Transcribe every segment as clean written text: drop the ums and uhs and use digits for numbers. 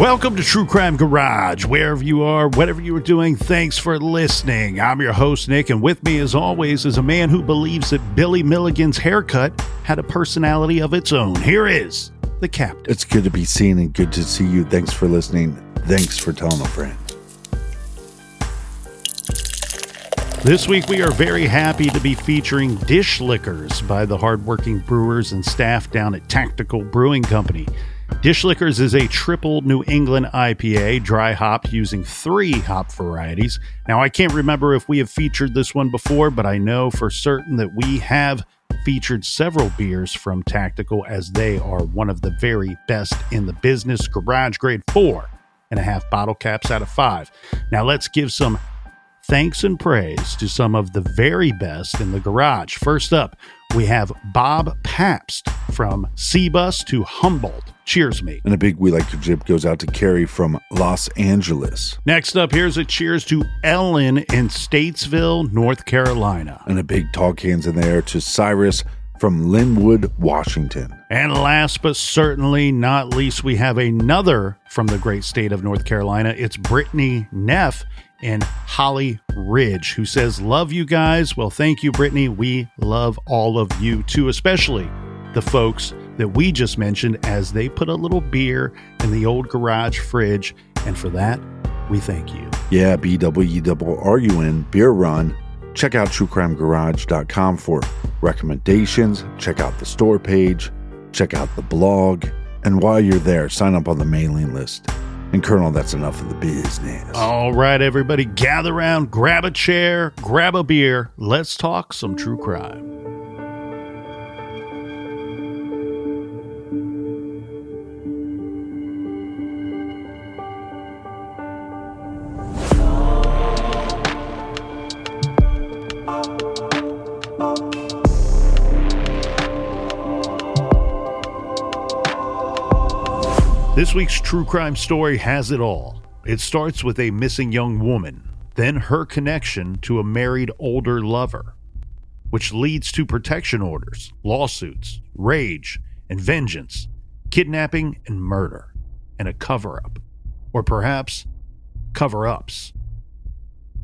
Welcome to True Crime Garage. Wherever you are, whatever you are doing, thanks for listening. I'm your host, Nick, and with me, as always, is a man who believes that Billy Milligan's haircut had a personality of its own. Here is the Captain. It's good to be seen and good to see you. Thanks for listening. Thanks for telling a friend. This week, we are very happy to be featuring Dish Liquors by the hardworking brewers and staff down at Tactical Brewing Company. Dish Liquors is a triple New England IPA, dry hopped using 3 hop varieties. Now, I can't remember if we have featured this one before, but I know for certain that we have featured several beers from Tactical, as they are one of the very best in the business. Garage grade 4.5 bottle caps out of 5. Now, let's give some thanks and praise to some of the very best in the garage. First up, we have Bob Pabst from Seabus to Humboldt. Cheers, mate. And a big We Like Your Jib goes out to Carrie from Los Angeles. Next up, here's a cheers to Ellen in Statesville, North Carolina. And a big tall cans in there to Cyrus from Linwood, Washington. And last but certainly not least, we have another from the great state of North Carolina. It's Brittany Neff in Holly Ridge, who says, love you guys. Well, thank you, Brittany. We love all of you too, especially the folks that we just mentioned, as they put a little beer in the old garage fridge. And for that, we thank you. Yeah, BWERUN, Beer Run. Check out truecrimegarage.com for recommendations. Check out the store page. Check out the blog. And while you're there, sign up on the mailing list. And Colonel, that's enough of the business. All right, everybody, gather around, grab a chair, grab a beer. Let's talk some true crime. This week's true crime story has it all. It starts with a missing young woman, then her connection to a married older lover, which leads to protection orders, lawsuits, rage and vengeance, kidnapping and murder, and a cover-up, or perhaps cover-ups.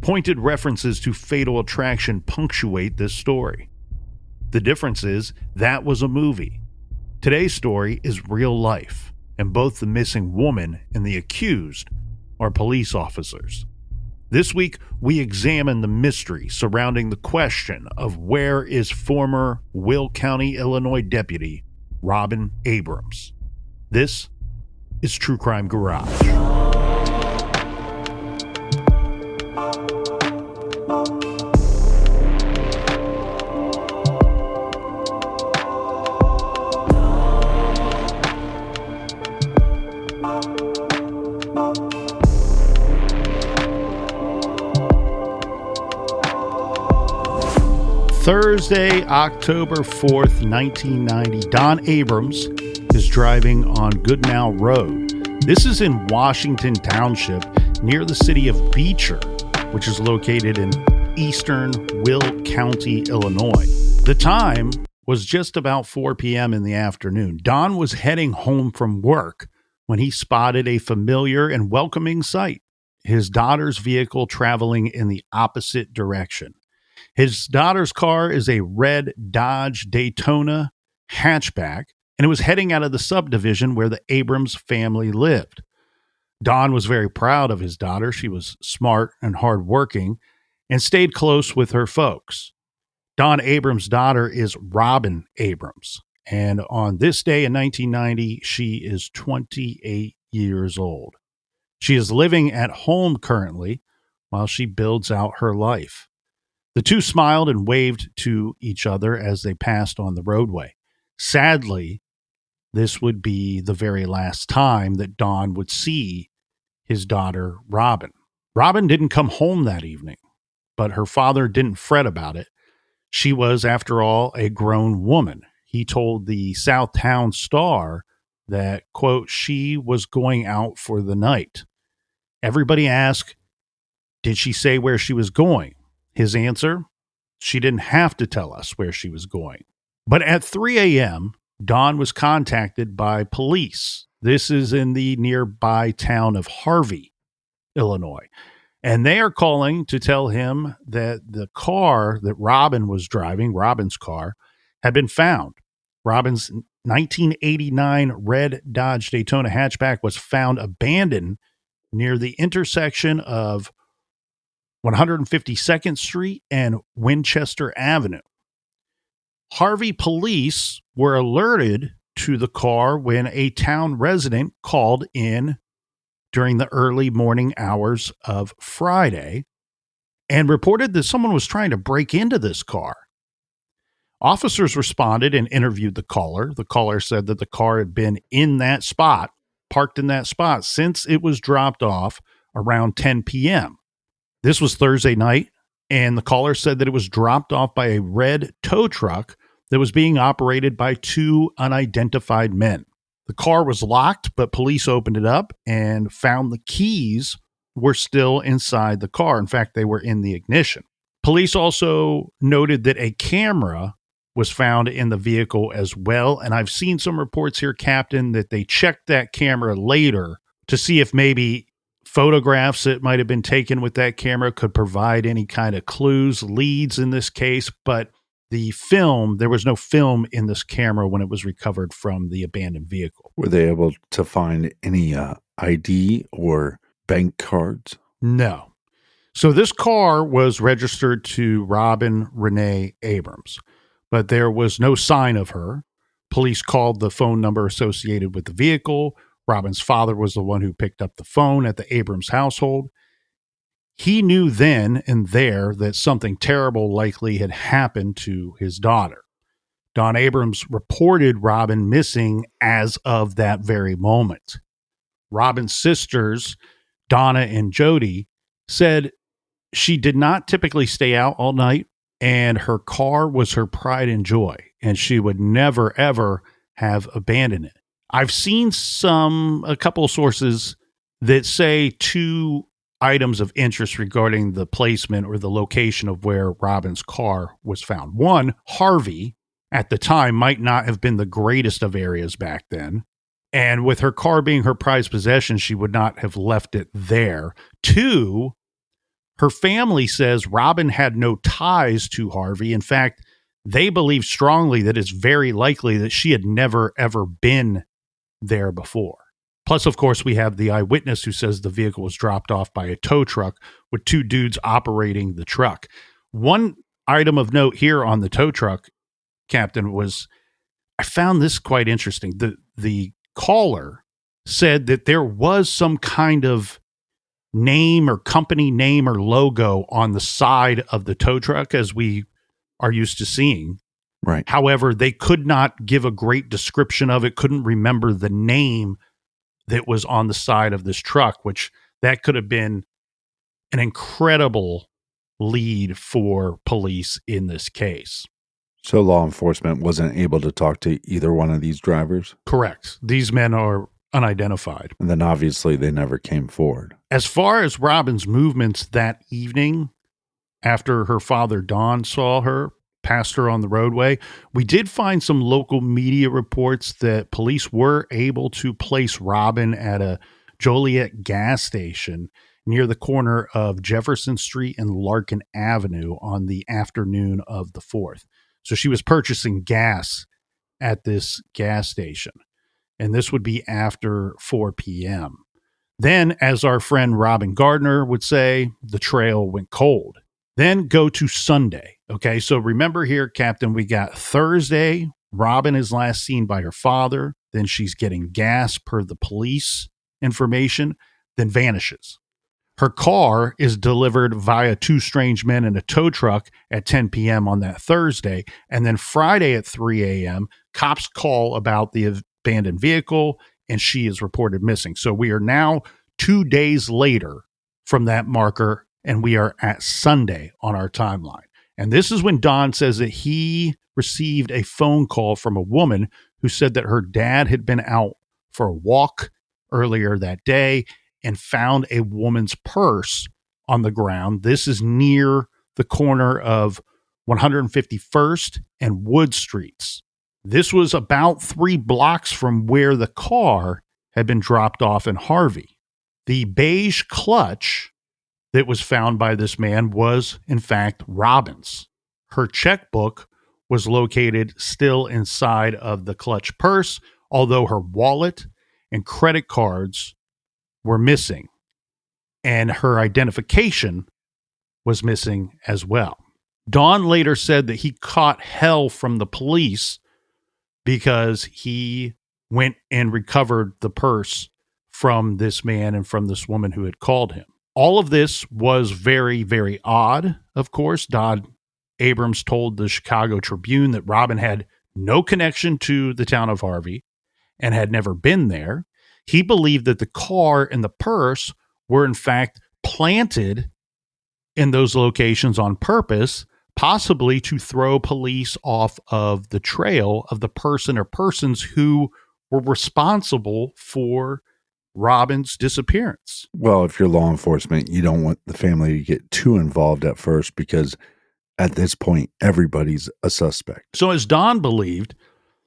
Pointed references to Fatal Attraction punctuate this story. The difference is that was a movie. Today's story is real life. And both the missing woman and the accused are police officers. This week, we examine the mystery surrounding the question of where is former Will County, Illinois deputy Robin Abrams. This is True Crime Garage. Thursday, October 4th, 1990, Don Abrams is driving on Goodnow Road. This is in Washington Township, near the city of Beecher, which is located in eastern Will County, Illinois. The time was just about 4 p.m. in the afternoon. Don was heading home from work when he spotted a familiar and welcoming sight: his daughter's vehicle traveling in the opposite direction. His daughter's car is a red Dodge Daytona hatchback, and it was heading out of the subdivision where the Abrams family lived. Don was very proud of his daughter. She was smart and hardworking and stayed close with her folks. Don Abrams' daughter is Robin Abrams, and on this day in 1990, she is 28 years old. She is living at home currently while she builds out her life. The two smiled and waved to each other as they passed on the roadway. Sadly, this would be the very last time that Don would see his daughter, Robin. Robin didn't come home that evening, but her father didn't fret about it. She was, after all, a grown woman. He told the Southtown Star that, quote, she was going out for the night. Everybody asked, did she say where she was going? His answer, she didn't have to tell us where she was going. But at 3 a.m., Don was contacted by police. This is in the nearby town of Harvey, Illinois. And they are calling to tell him that the car that Robin was driving, Robin's car, had been found. Robin's 1989 red Dodge Daytona hatchback was found abandoned near the intersection of 152nd Street and Winchester Avenue. Harvey police were alerted to the car when a town resident called in during the early morning hours of Friday and reported that someone was trying to break into this car. Officers responded and interviewed the caller. The caller said that the car had been in that spot, parked in that spot, since it was dropped off around 10 p.m. This was Thursday night, and the caller said that it was dropped off by a red tow truck that was being operated by two unidentified men. The car was locked, but police opened it up and found the keys were still inside the car. In fact, they were in the ignition. Police also noted that a camera was found in the vehicle as well. And I've seen some reports here, Captain, that they checked that camera later to see if maybe photographs that might have been taken with that camera could provide any kind of clues, leads in this case. But the film, there was no film in this camera when it was recovered from the abandoned vehicle. Were they able to find any ID or bank cards? No. So this car was registered to Robin Renea Abrams, but there was no sign of her. Police called the phone number associated with the vehicle. Robin's father was the one who picked up the phone at the Abrams household. He knew then and there that something terrible likely had happened to his daughter. Don Abrams reported Robin missing as of that very moment. Robin's sisters, Donna and Jody, said she did not typically stay out all night, and her car was her pride and joy, and she would never, ever have abandoned it. I've seen a couple of sources that say two items of interest regarding the placement or the location of where Robin's car was found. One, Harvey at the time might not have been the greatest of areas back then. And with her car being her prized possession, she would not have left it there. Two, her family says Robin had no ties to Harvey. In fact, they believe strongly that it's very likely that she had never, ever been there before. Plus, of course, we have the eyewitness who says the vehicle was dropped off by a tow truck with two dudes operating the truck. One item of note here on the tow truck, Captain, was I found this quite interesting. The caller said that there was some kind of name or company name or logo on the side of the tow truck, as we are used to seeing. Right. However, they could not give a great description of it, couldn't remember the name that was on the side of this truck, which that could have been an incredible lead for police in this case. So law enforcement wasn't able to talk to either one of these drivers? Correct. These men are unidentified. And then obviously they never came forward. As far as Robin's movements that evening, after her father Don saw her, passed her on the roadway, we did find some local media reports that police were able to place Robin at a Joliet gas station near the corner of Jefferson Street and Larkin Avenue on the afternoon of the 4th. So she was purchasing gas at this gas station, and this would be after 4 p.m. Then, as our friend Robin Gardner would say, the trail went cold. Then go to Sunday. Okay, so remember here, Captain, we got Thursday. Robin is last seen by her father. Then she's getting gas per the police information, then vanishes. Her car is delivered via two strange men in a tow truck at 10 p.m. on that Thursday. And then Friday at 3 a.m., cops call about the abandoned vehicle, and she is reported missing. So we are now 2 days later from that marker, and we are at Sunday on our timeline. And this is when Don says that he received a phone call from a woman who said that her dad had been out for a walk earlier that day and found a woman's purse on the ground. This is near the corner of 151st and Wood Streets. This was about 3 blocks from where the car had been dropped off in Harvey. The beige clutch that was found by this man was, in fact, Robin's. Her checkbook was located still inside of the clutch purse, although her wallet and credit cards were missing, and her identification was missing as well. Don later said that he caught hell from the police because he went and recovered the purse from this man and from this woman who had called him. All of this was very, very odd, of course. Don Abrams told the Chicago Tribune that Robin had no connection to the town of Harvey and had never been there. He believed that the car and the purse were, in fact, planted in those locations on purpose, possibly to throw police off of the trail of the person or persons who were responsible for Robin's disappearance. Well, if you're law enforcement, you don't want the family to get too involved at first because at this point, everybody's a suspect. So as Don believed,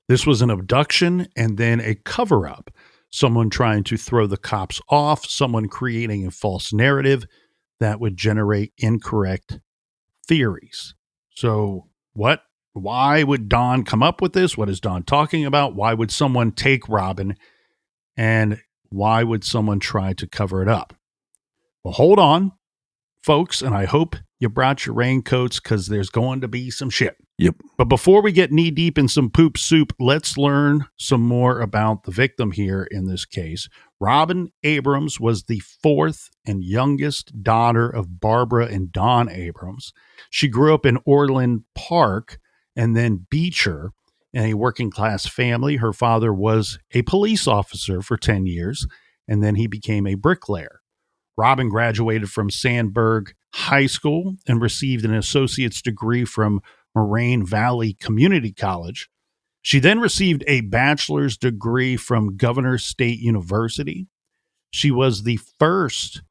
this was an abduction and then a cover-up. Someone trying to throw the cops off, someone creating a false narrative that would generate incorrect theories. So what? Why would Don come up with this? What is Don talking about? Why would someone take Robin? And why would someone try to cover it up? Well, hold on, folks, and I hope you brought your raincoats because there's going to be some shit. Yep. But before we get knee deep in some poop soup, let's learn some more about the victim here in this case. Robin Abrams was the fourth and youngest daughter of Barbara and Don Abrams. She grew up in Orland Park and then Beecher in a working class family. Her father was a police officer for 10 years, and then he became a bricklayer. Robin graduated from Sandburg High School and received an associate's degree from Moraine Valley Community College. She then received a bachelor's degree from Governor State University. She was the first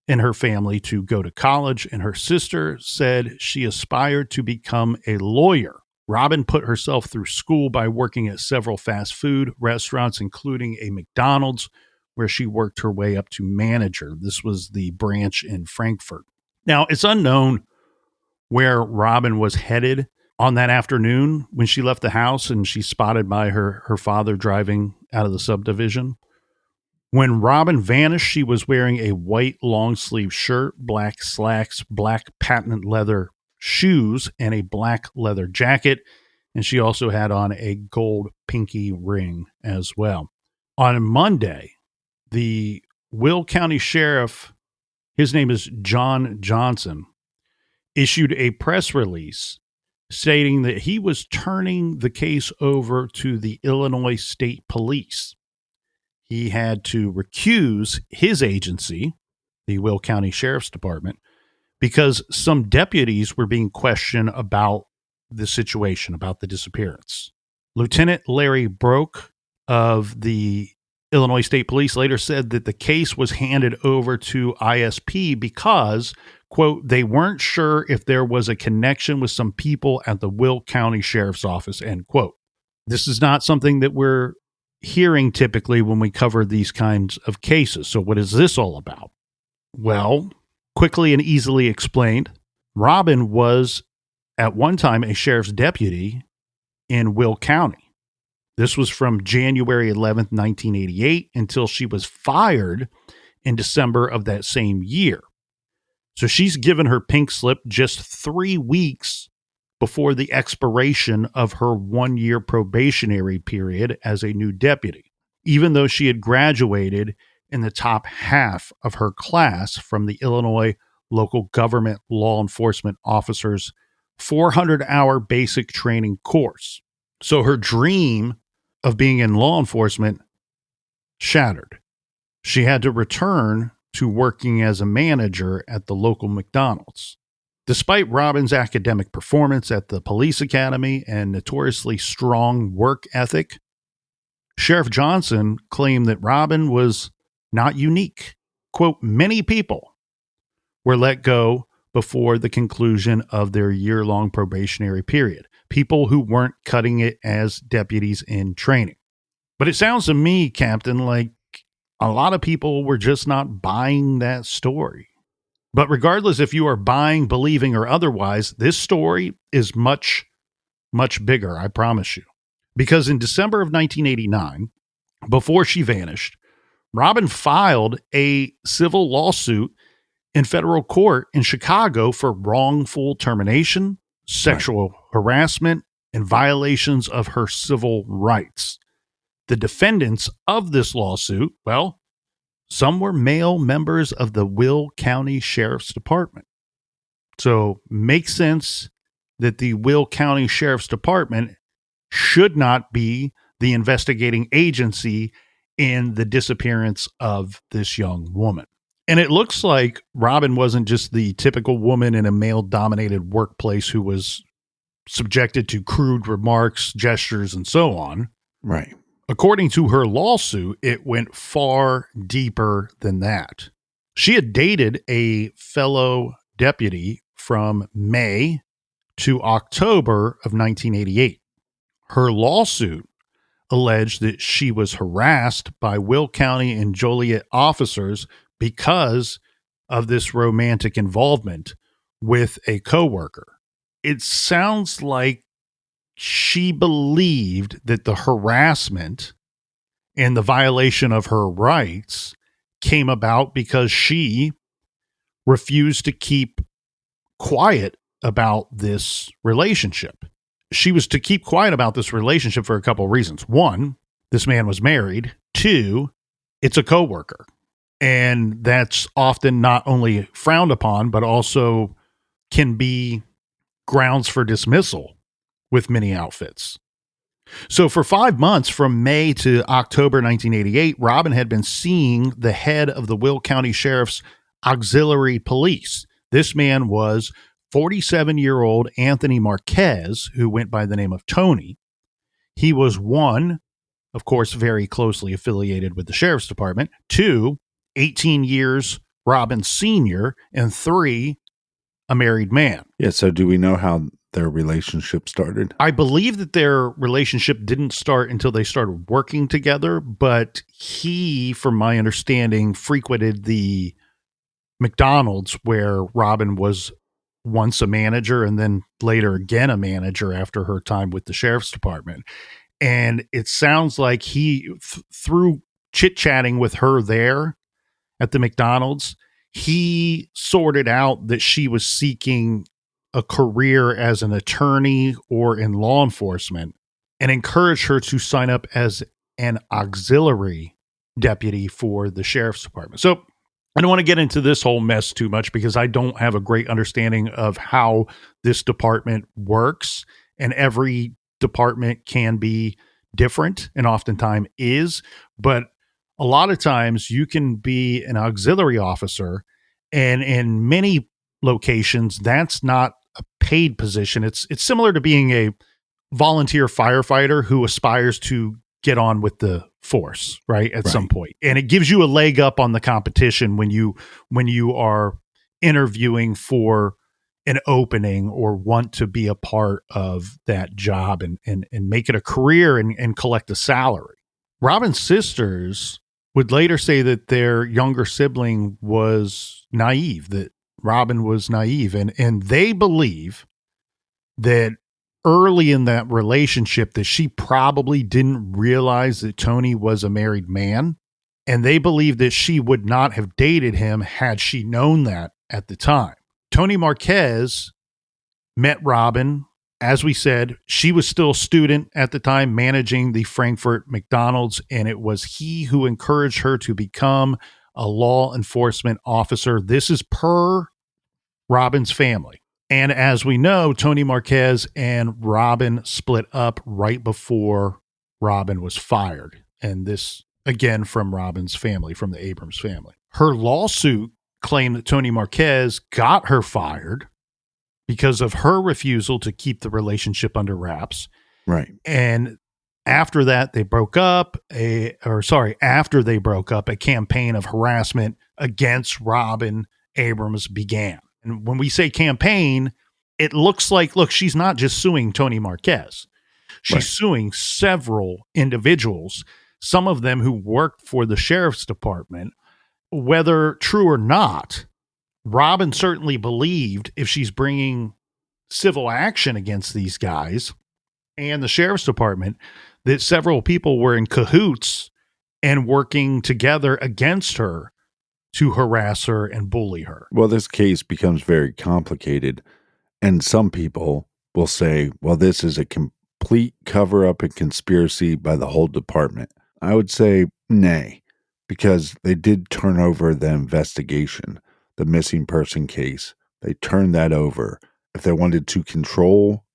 in her family to go to college, and her sister said she aspired to become a lawyer. Robin put herself through school by working at several fast food restaurants, including a McDonald's, where she worked her way up to manager. This was the branch in Frankfort. Now, it's unknown where Robin was headed on that afternoon when she left the house and she's spotted by her father driving out of the subdivision. When Robin vanished, she was wearing a white long-sleeve shirt, black slacks, black patent leather shoes, and a black leather jacket. And she also had on a gold pinky ring as well. On Monday, the Will County Sheriff, his name is John Johnson, issued a press release stating that he was turning the case over to the Illinois State Police. He had to recuse his agency, the Will County Sheriff's Department, because some deputies were being questioned about the situation, about the disappearance. Lieutenant Larry Broke of the Illinois State Police later said that the case was handed over to ISP because, quote, they weren't sure if there was a connection with some people at the Will County Sheriff's Office, end quote. This is not something that we're hearing typically when we cover these kinds of cases. So what is this all about? Well, quickly and easily explained, Robin was at one time a sheriff's deputy in Will County. This was from January 11th, 1988 until she was fired in December of that same year. So she's given her pink slip just 3 weeks before the expiration of her 1-year probationary period as a new deputy, even though she had graduated in the top half of her class from the Illinois Local Government Law Enforcement Officers 400-hour basic training course. So her dream of being in law enforcement shattered. She had to return to working as a manager at the local McDonald's. Despite Robin's academic performance at the police academy and notoriously strong work ethic, Sheriff Johnson claimed that Robin was not unique. Quote, many people were let go before the conclusion of their year-long probationary period. People who weren't cutting it as deputies in training. But it sounds to me, Captain, like a lot of people were just not buying that story. But regardless if you are buying, believing, or otherwise, this story is much, much bigger, I promise you. Because in December of 1989, before she vanished, Robin filed a civil lawsuit in federal court in Chicago for wrongful termination, sexual harassment, and violations of her civil rights. The defendants of this lawsuit, well, some were male members of the Will County Sheriff's Department. So makes sense that the Will County Sheriff's Department should not be the investigating agency in the disappearance of this young woman. And it looks like Robin wasn't just the typical woman in a male-dominated workplace who was subjected to crude remarks, gestures, and so on. Right. According to her lawsuit, it went far deeper than that. She had dated a fellow deputy from May to October of 1988. Her lawsuit alleged that she was harassed by Will County and Joliet officers because of this romantic involvement with a coworker. It sounds like she believed that the harassment and the violation of her rights came about because she refused to keep quiet about this relationship. She was to keep quiet about this relationship for a couple of reasons. One, this man was married. Two, it's a coworker. And that's often not only frowned upon, but also can be grounds for dismissal with many outfits. So for 5 months, from May to October 1988, Robin had been seeing the head of the Will County Sheriff's Auxiliary Police. This man was 47-year-old Anthony Marquez, who went by the name of Tony. He was one, of course, very closely affiliated with the Sheriff's Department. Two, 18 years Robin's senior. And three, a married man. Yeah, so do we know how their relationship started? I believe that their relationship didn't start until they started working together, but he, from my understanding, frequented the McDonald's where Robin was once a manager and then later again a manager after her time with the Sheriff's Department. And it sounds like he, through chit-chatting with her there at the McDonald's, he sorted out that she was seeking a career as an attorney or in law enforcement and encouraged her to sign up as an auxiliary deputy for the Sheriff's Department. So I don't want to get into this whole mess too much because I don't have a great understanding of how this department works, and every department can be different and oftentimes is, but a lot of times you can be an auxiliary officer, and in many locations that's not a paid position. It's similar to being a volunteer firefighter who aspires to get on with the force, right? At some point. And it gives you a leg up on the competition when you are interviewing for an opening or want to be a part of that job and make it a career and collect a salary. Robin's sisters would later say that their younger sibling was naive, that Robin was naive, and they believe that early in that relationship that she probably didn't realize that Tony was a married man, and they believe that she would not have dated him had she known that at the time. Tony Marquez met Robin. As we said, she was still a student at the time managing the Frankfurt McDonald's, and it was he who encouraged her to become a law enforcement officer. This is per Robin's family. And as we know, Tony Marquez and Robin split up right before Robin was fired. And this, again, from Robin's family, from the Abrams family. Her lawsuit claimed that Tony Marquez got her fired because of her refusal to keep the relationship under wraps. Right. And after that, they broke up, after they broke up, a campaign of harassment against Robin Abrams began. And when we say campaign, it looks like, she's not just suing Tony Marquez. She's suing several individuals some of them who worked for the sheriff's department. Whether true or not, Robin certainly believed if she's bringing civil action against these guys and the sheriff's department, that several people were in cahoots and working together against her to harass her and bully her. Well, this case becomes very complicated, and some people will say, well, this is a complete cover-up and conspiracy by the whole department. I would say nay, because they did turn over the investigation, the missing person case. They turned that over. If they wanted to control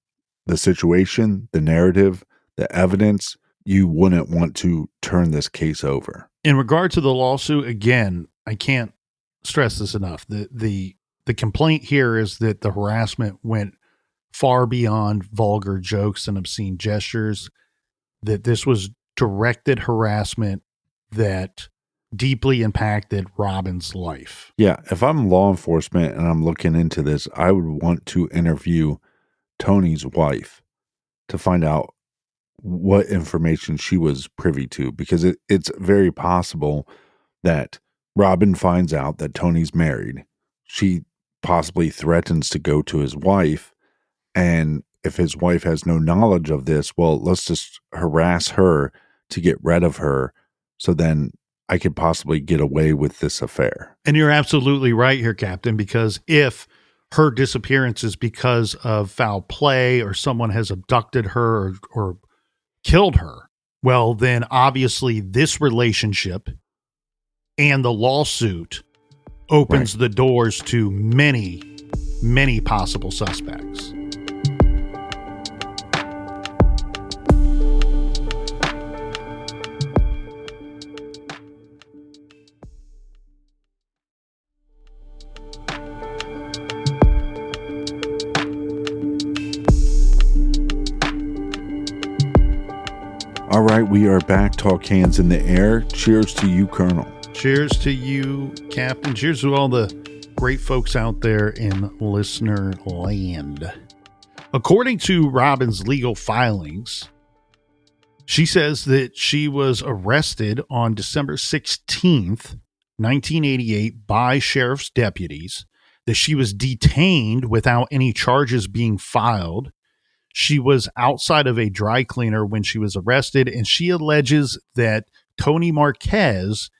the situation, the narrative, the evidence, you wouldn't want to turn this case over. In regard to the lawsuit, again, I can't stress this enough. The complaint here is that the harassment went far beyond vulgar jokes and obscene gestures, that this was directed harassment that deeply impacted Robin's life. Yeah, if I'm law enforcement and I'm looking into this, I would want to interview Tony's wife to find out what information she was privy to, because it's very possible that Robin finds out that Tony's married. She possibly threatens to go to his wife, and if his wife has no knowledge of this, well, let's just harass her to get rid of her, so then I could possibly get away with this affair. And you're absolutely right here, Captain, because if her disappearance is because of foul play or someone has abducted her or killed her, well, then obviously this relationship and the lawsuit opens the doors to many, many possible suspects. All right, we are back. Talk hands in the air. Cheers to you, Colonel. Cheers to you, Captain. Cheers to all the great folks out there in listener land. According to Robin's legal filings, she says that she was arrested on December 16th, 1988 by sheriff's deputies, that she was detained without any charges being filed. She was outside of a dry cleaner when she was arrested, and she alleges that Tony Marquez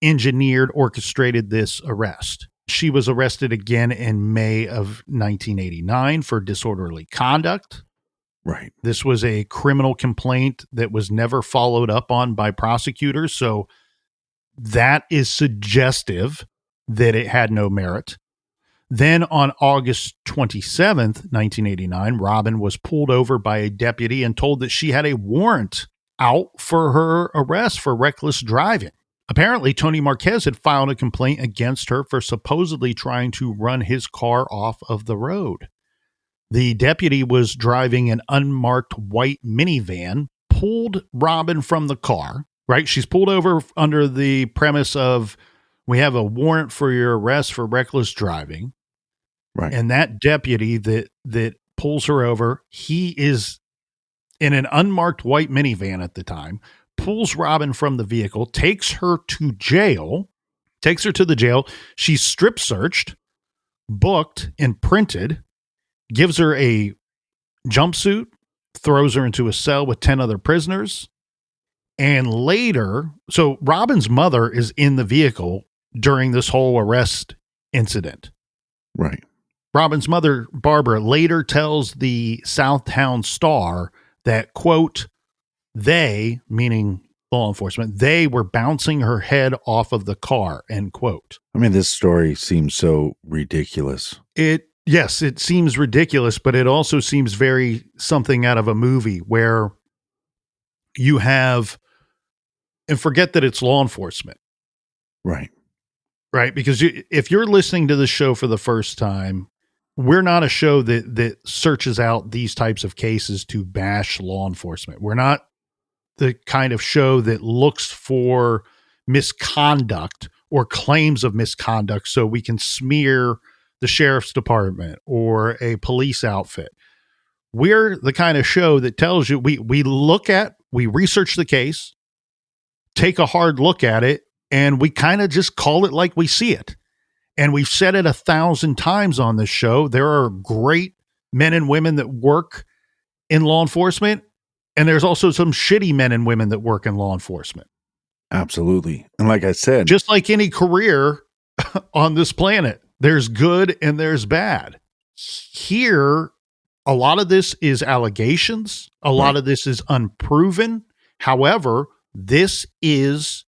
orchestrated this arrest. She was arrested again in May of 1989 for disorderly conduct. Right. This was a criminal complaint that was never followed up on by prosecutors, so that is suggestive that it had no merit. Then on August 27th, 1989, Robin was pulled over by a deputy and told that she had a warrant out for her arrest for reckless driving. Apparently, Tony Marquez had filed a complaint against her for supposedly trying to run his car off of the road. The deputy was driving an unmarked white minivan, pulled Robin from the car, right? She's pulled over under the premise of, we have a warrant for your arrest for reckless driving. Right. And that deputy that pulls her over, he is in an unmarked white minivan at the time, pulls Robin from the vehicle, takes her to the jail. She's strip searched, booked, and printed, gives her a jumpsuit, throws her into a cell with 10 other prisoners. And later, so Robin's mother is in the vehicle during this whole arrest incident. Right. Robin's mother, Barbara, later tells the Southtown Star that, quote, they, meaning law enforcement, they were bouncing her head off of the car, end quote. I mean, this story seems so ridiculous. Yes, it seems ridiculous, but it also seems very something out of a movie where you have, and forget that it's law enforcement. Right. Right. Because if you're listening to the show for the first time, we're not a show that searches out these types of cases to bash law enforcement. We're not the kind of show that looks for misconduct or claims of misconduct so we can smear the sheriff's department or a police outfit. We're the kind of show that tells you we research the case, take a hard look at it and we kind of just call it like we see it. And we've said it 1,000 times on this show. There are great men and women that work in law enforcement, and there's also some shitty men and women that work in law enforcement. Absolutely. And like I said, just like any career on this planet, there's good and there's bad. Here, a lot of this is allegations. A lot of this is unproven. However, this is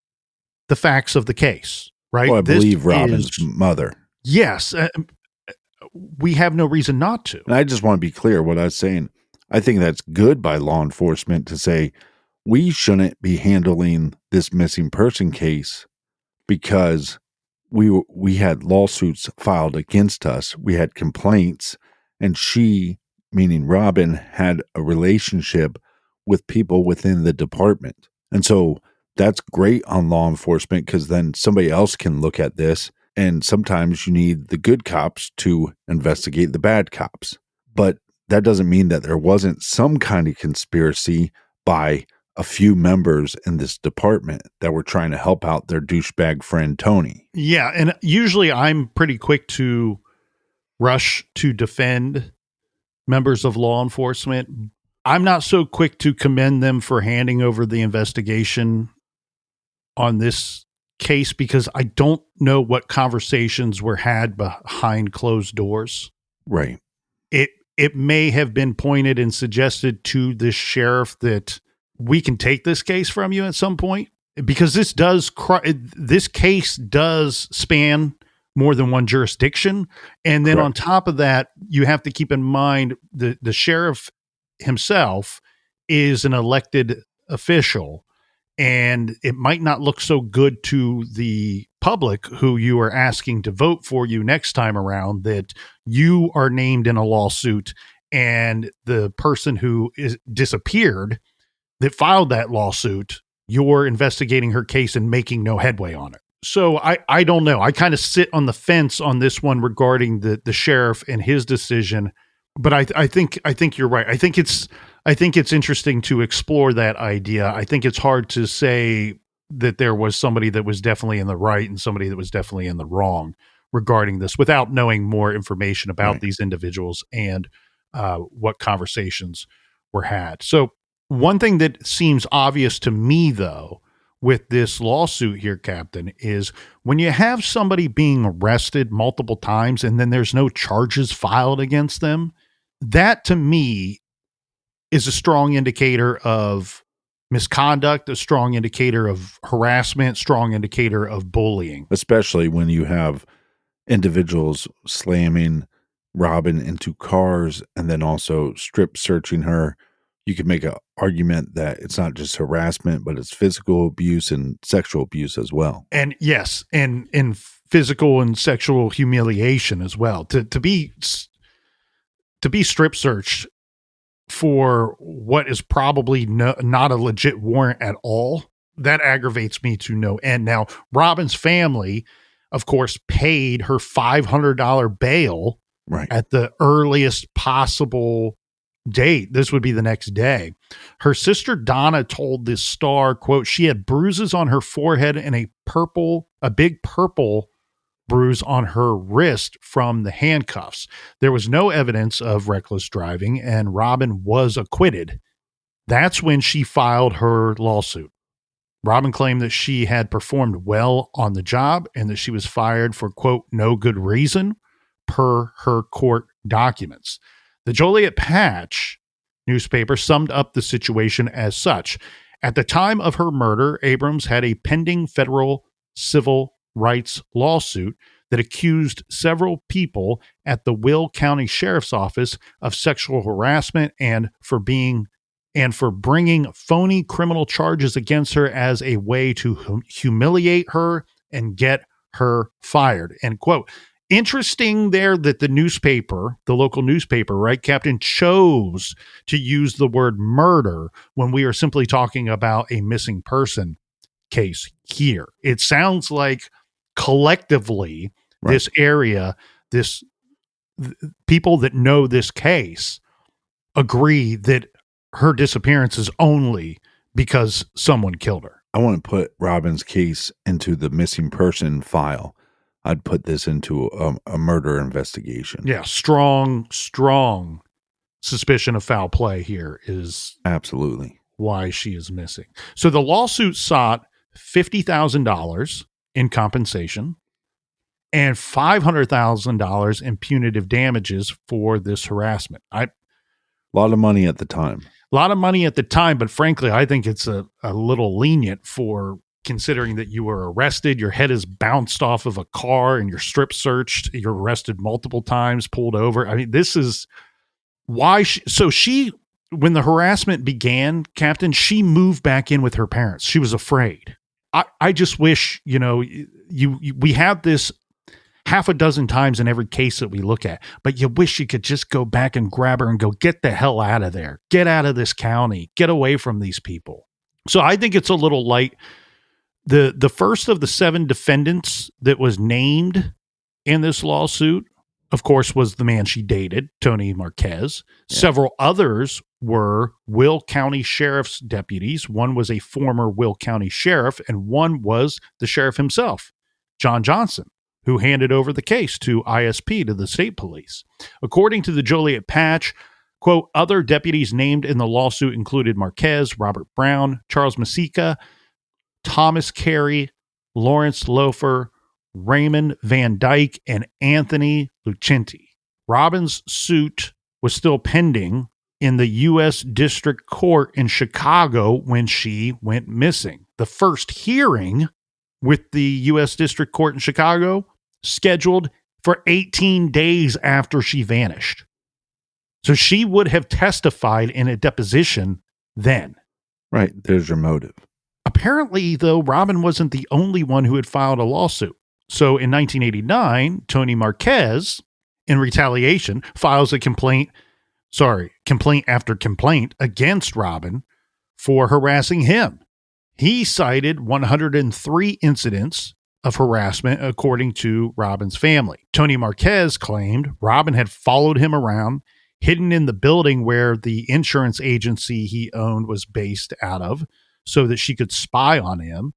the facts of the case, right? Well, I believe Robin's mother. Yes. We have no reason not to. And I just want to be clear what I was saying. I think that's good by law enforcement to say we shouldn't be handling this missing person case because we had lawsuits filed against us. We had complaints, and she, meaning Robin, had a relationship with people within the department. And so that's great on law enforcement because then somebody else can look at this. And sometimes you need the good cops to investigate the bad cops. But that doesn't mean that there wasn't some kind of conspiracy by a few members in this department that were trying to help out their douchebag friend, Tony. Yeah. And usually I'm pretty quick to rush to defend members of law enforcement. I'm not so quick to commend them for handing over the investigation on this case because I don't know what conversations were had behind closed doors. Right. It may have been pointed and suggested to the sheriff that we can take this case from you at some point because this case does span more than one jurisdiction. And then on top of that, you have to keep in mind the sheriff himself is an elected official, and it might not look so good to the public who you are asking to vote for you next time around that you are named in a lawsuit and the person who is disappeared that filed that lawsuit, you're investigating her case and making no headway on it. So I don't know. I kind of sit on the fence on this one regarding the sheriff and his decision, but I think you're right. I think it's interesting to explore that idea. I think it's hard to say that there was somebody that was definitely in the right and somebody that was definitely in the wrong regarding this without knowing more information about these individuals and what conversations were had. So one thing that seems obvious to me, though, with this lawsuit here, Captain, is when you have somebody being arrested multiple times and then there's no charges filed against them, that to me is a strong indicator of misconduct, a strong indicator of harassment, strong indicator of bullying. Especially when you have individuals slamming Robin into cars and then also strip searching her. You could make an argument that it's not just harassment, but it's physical abuse and sexual abuse as well. And yes, and physical and sexual humiliation as well. To be strip searched for what is probably not a legit warrant at all, that aggravates me to no end. Now, Robin's family, of course, paid her $500 bail at the earliest possible date. This would be the next day. Her sister Donna told this Star, quote, she had bruises on her forehead and a big purple bruise on her wrist from the handcuffs. There was no evidence of reckless driving, and Robin was acquitted. That's when she filed her lawsuit. Robin claimed that she had performed well on the job and that she was fired for, quote, no good reason, per her court documents. The Joliet Patch newspaper summed up the situation as such. At the time of her murder, Abrams had a pending federal civil rights lawsuit that accused several people at the Will County Sheriff's Office of sexual harassment and for bringing phony criminal charges against her as a way to humiliate her and get her fired. End quote. Interesting there that the local newspaper, right, Captain, chose to use the word murder when we are simply talking about a missing person case here. It sounds like collectively this area, people that know this case agree that her disappearance is only because someone killed her. I want to put Robin's case into the missing person file. I'd put this into a murder investigation. Yeah, strong suspicion of foul play here is Absolutely why she is missing. So the lawsuit sought $50,000 in compensation and $500,000 in punitive damages for this harassment. A lot of money at the time. A lot of money at the time, but frankly, I think it's a little lenient for considering that you were arrested, your head is bounced off of a car and you're strip searched, you're arrested multiple times, pulled over. I mean, this is why she when the harassment began, Captain, she moved back in with her parents. She was afraid. I just wish, we have this half a dozen times in every case that we look at, but you wish you could just go back and grab her and go, get the hell out of there. Get out of this county. Get away from these people. So I think it's a little light. The first of the 7 defendants that was named in this lawsuit, of course, was the man she dated, Tony Marquez. Yeah. Several others were Will County Sheriff's deputies. One was a former Will County Sheriff, and one was the sheriff himself, John Johnson, who handed over the case to ISP, to the state police. According to the Joliet Patch, quote, other deputies named in the lawsuit included Marquez, Robert Brown, Charles Masica, Thomas Carey, Lawrence Loafer, Raymond Van Dyke, and Anthony Lucenti. Robin's suit was still pending in the U.S. District Court in Chicago when she went missing. The first hearing with the U.S. District Court in Chicago scheduled for 18 days after she vanished. So she would have testified in a deposition then. Right. There's your motive. Apparently, though, Robin wasn't the only one who had filed a lawsuit. So in 1989, Tony Marquez, in retaliation, files a complaint after complaint against Robin for harassing him. He cited 103 incidents of harassment according to Robin's family. Tony Marquez claimed Robin had followed him around, hidden in the building where the insurance agency he owned was based out of, so that she could spy on him.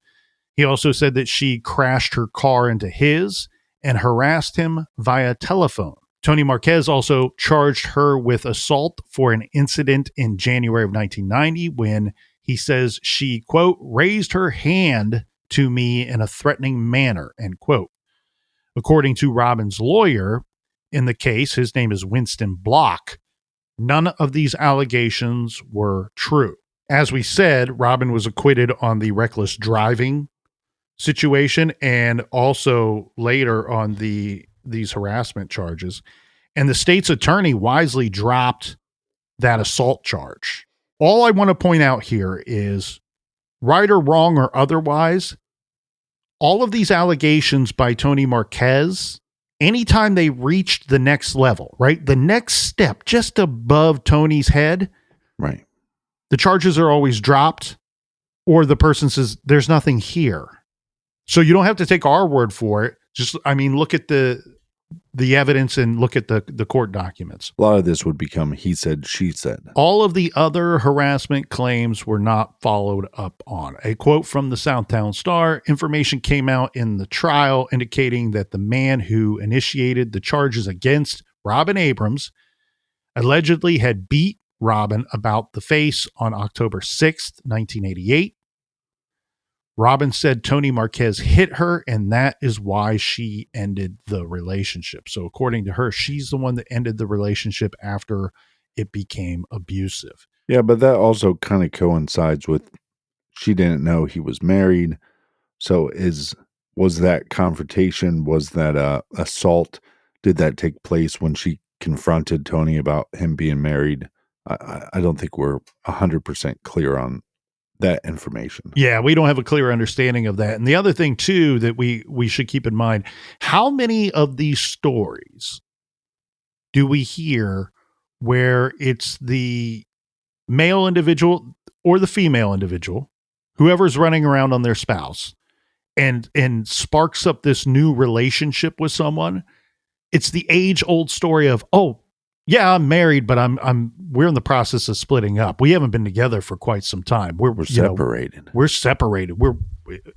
He also said that she crashed her car into his and harassed him via telephone. Tony Marquez also charged her with assault for an incident in January of 1990 when he says she, quote, raised her hand to me in a threatening manner, end quote. According to Robin's lawyer in the case, his name is Winston Block, none of these allegations were true. As we said, Robin was acquitted on the reckless driving situation and also later on these harassment charges. And the state's attorney wisely dropped that assault charge. All I want to point out here is, right or wrong or otherwise, all of these allegations by Tony Marquez, anytime they reached the next level, right? The next step just above Tony's head, right? The charges are always dropped, or the person says, there's nothing here. So you don't have to take our word for it. Just, look at the evidence and look at the court documents. A lot of this would become he said, she said. All of the other harassment claims were not followed up on. A quote from the Southtown Star: information came out in the trial indicating that the man who initiated the charges against Robin Abrams allegedly had beat Robin about the face on October 6th, 1988. Robin said Tony Marquez hit her, and that is why she ended the relationship. So according to her, she's the one that ended the relationship after it became abusive. Yeah, but that also kind of coincides with she didn't know he was married. So was that confrontation, was that assault, did that take place when she confronted Tony about him being married? I don't think we're 100% clear on that information. Yeah, we don't have a clear understanding of that. And the other thing, too, that we should keep in mind, how many of these stories do we hear where it's the male individual or the female individual, whoever's running around on their spouse, and sparks up this new relationship with someone? It's the age-old story of, oh, yeah, I'm married, but I'm we're in the process of splitting up. We haven't been together for quite some time. We're separated. We're separated.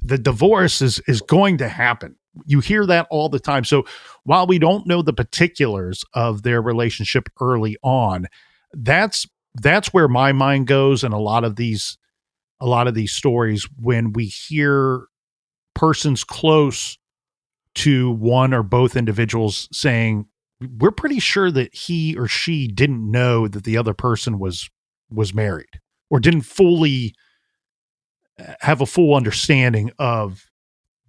The divorce is going to happen. You hear that all the time. So while we don't know the particulars of their relationship early on, that's where my mind goes. And a lot of these stories, when we hear persons close to one or both individuals saying, we're pretty sure that he or she didn't know that the other person was married, or didn't fully have a full understanding of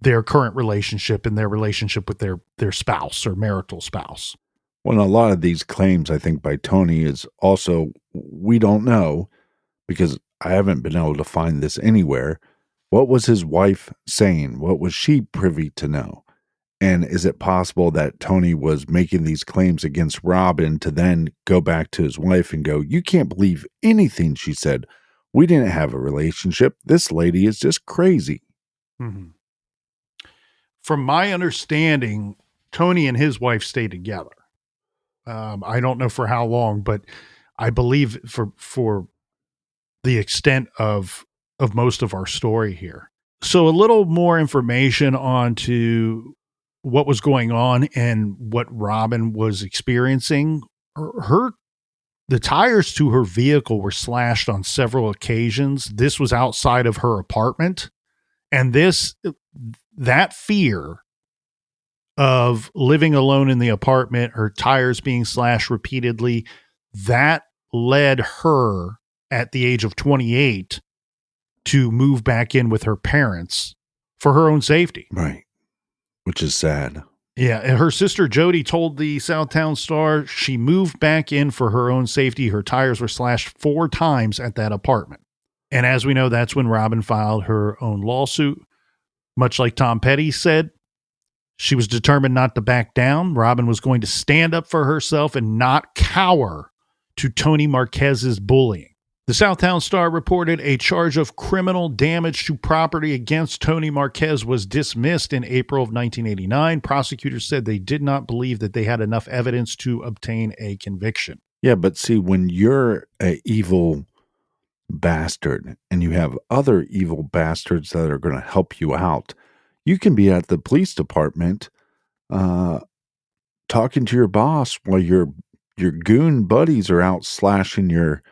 their current relationship and their relationship with their spouse or marital spouse. Well, a lot of these claims, I think, by Tony is also, we don't know, because I haven't been able to find this anywhere. What was his wife saying? What was she privy to know? And is it possible that Tony was making these claims against Robin to then go back to his wife and go, you can't believe anything she said. We didn't have a relationship. This lady is just crazy. Mm-hmm. From my understanding, Tony and his wife stayed together. I don't know for how long, but I believe for the extent of most of our story here. So a little more information onto what was going on and what Robin was experiencing. The tires to her vehicle were slashed on several occasions. This was outside of her apartment. And that fear of living alone in the apartment, her tires being slashed repeatedly, that led her at the age of 28 to move back in with her parents for her own safety. Right. Which is sad. Yeah. And her sister Jody told the Southtown Star she moved back in for her own safety. Her tires were slashed 4 times at that apartment. And as we know, that's when Robin filed her own lawsuit. Much like Tom Petty said, she was determined not to back down. Robin was going to stand up for herself and not cower to Tony Marquez's bullying. The Southtown Star reported a charge of criminal damage to property against Tony Marquez was dismissed in April of 1989. Prosecutors said they did not believe that they had enough evidence to obtain a conviction. Yeah, but see, when you're an evil bastard and you have other evil bastards that are going to help you out, you can be at the police department talking to your boss while your goon buddies are out slashing your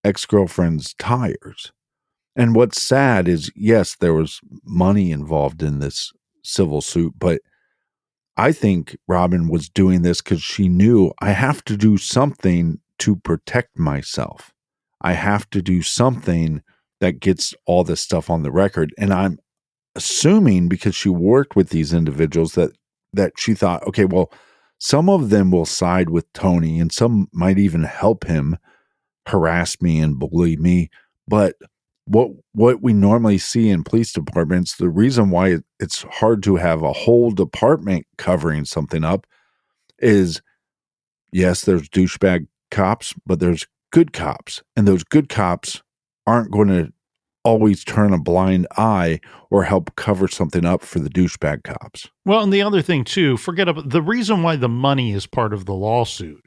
ex-girlfriend's tires. And what's sad is, yes, there was money involved in this civil suit, but I think Robin was doing this because she knew, I have to do something to protect myself. I have to do something that gets all this stuff on the record. And I'm assuming, because she worked with these individuals, that she thought, okay, well, some of them will side with Tony and some might even help him harass me and bully me. But what we normally see in police departments, the reason why it's hard to have a whole department covering something up is, yes, there's douchebag cops, but there's good cops. And those good cops aren't going to always turn a blind eye or help cover something up for the douchebag cops. Well, and the other thing too, forget about the reason why the money is part of the lawsuit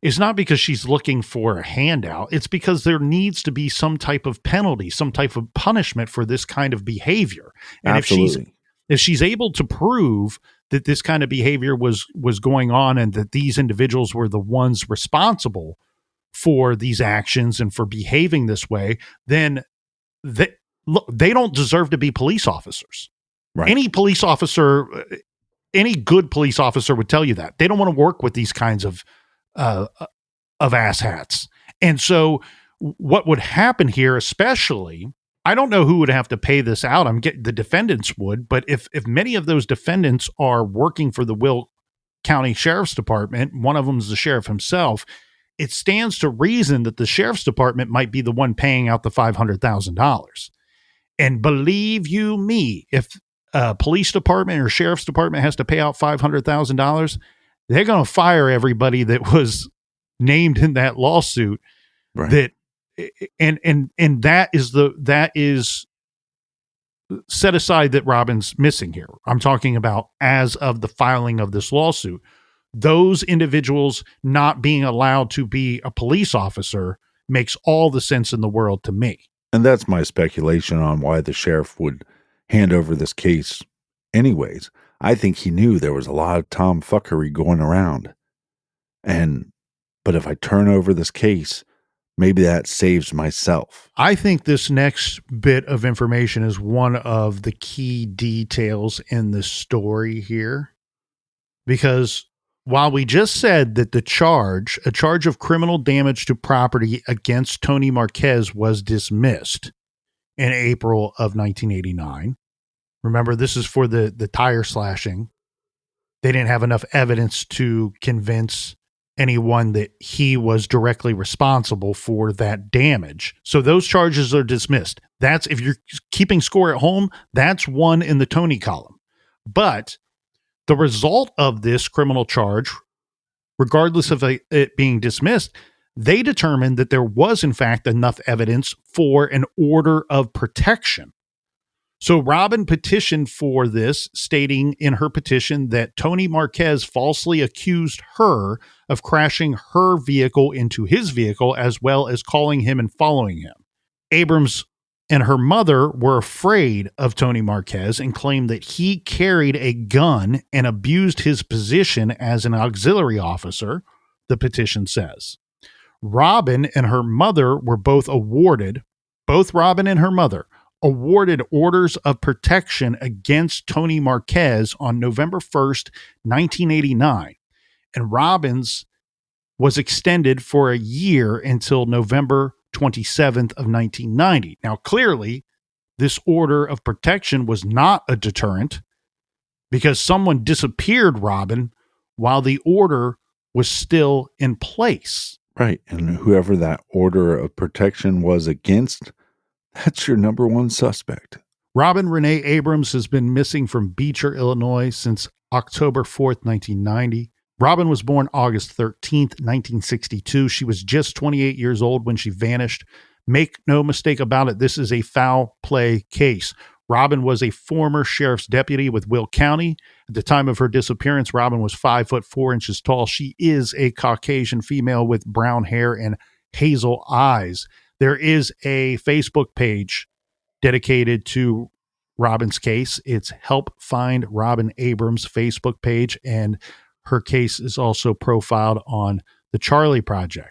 is not because she's looking for a handout. It's because there needs to be some type of penalty, some type of punishment for this kind of behavior. And Absolutely. if she's able to prove that this kind of behavior was going on and that these individuals were the ones responsible for these actions and for behaving this way, then they don't deserve to be police officers. Right. Any police officer, any good police officer would tell you that. They don't want to work with these kinds of asshats. And so what would happen here, especially, I don't know who would have to pay this out. The defendants would, but if many of those defendants are working for the Will County Sheriff's Department, one of them is the sheriff himself, it stands to reason that the sheriff's department might be the one paying out the $500,000. And believe you me, if a police department or sheriff's department has to pay out $500,000, they're going to fire everybody that was named in that lawsuit. Right. And that is set aside that Robin's missing here. I'm talking about as of the filing of this lawsuit. those individuals not being allowed to be a police officer makes all the sense in the world to me. And that's my speculation on why the sheriff would hand over this case anyways. I think he knew there was a lot of tomfuckery going around. But if I turn over this case, maybe that saves myself. I think this next bit of information is one of the key details in the story here. Because while we just said that a charge of criminal damage to property against Tony Marquez was dismissed in April of 1989. Remember, this is for the tire slashing. They didn't have enough evidence to convince anyone that he was directly responsible for that damage. So those charges are dismissed. That's, if you're keeping score at home, that's one in the Tony column. But the result of this criminal charge, regardless of it being dismissed, they determined that there was, in fact, enough evidence for an order of protection. So Robin petitioned for this, stating in her petition that Tony Marquez falsely accused her of crashing her vehicle into his vehicle, as well as calling him and following him. Abrams and her mother were afraid of Tony Marquez and claimed that he carried a gun and abused his position as an auxiliary officer, the petition says. Robin and her mother were both awarded orders of protection against Tony Marquez on November 1st, 1989. And Robin's was extended for a year until November 27th of 1990. Now, clearly, this order of protection was not a deterrent because someone disappeared Robin while the order was still in place. Right. And whoever that order of protection was against, that's your number one suspect. Robin Renea Abrams has been missing from Beecher, Illinois since October 4th, 1990. Robin was born August 13th, 1962. She was just 28 years old when she vanished. Make no mistake about it, this is a foul play case. Robin was a former sheriff's deputy with Will County. At the time of her disappearance, Robin was 5'4" tall. She is a Caucasian female with brown hair and hazel eyes. There is a Facebook page dedicated to Robin's case. It's Help Find Robin Abrams Facebook page, and her case is also profiled on the Charlie Project.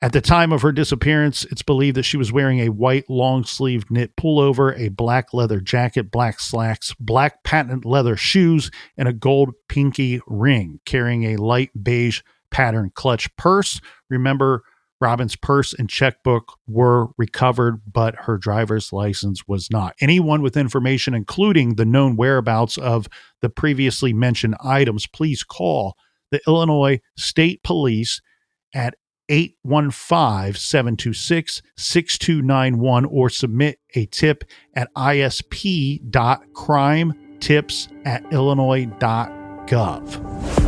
At the time of her disappearance, it's believed that she was wearing a white long-sleeved knit pullover, a black leather jacket, black slacks, black patent leather shoes, and a gold pinky ring, carrying a light beige pattern clutch purse. Remember, Robin's purse and checkbook were recovered, but her driver's license was not. Anyone with information, including the known whereabouts of the previously mentioned items, please call the Illinois State Police at 815-726-6291 or submit a tip at isp.crimetips@illinois.gov.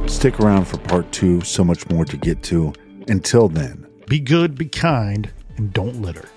Stick around for part 2, so much more to get to. Until then, be good, be kind, and don't litter.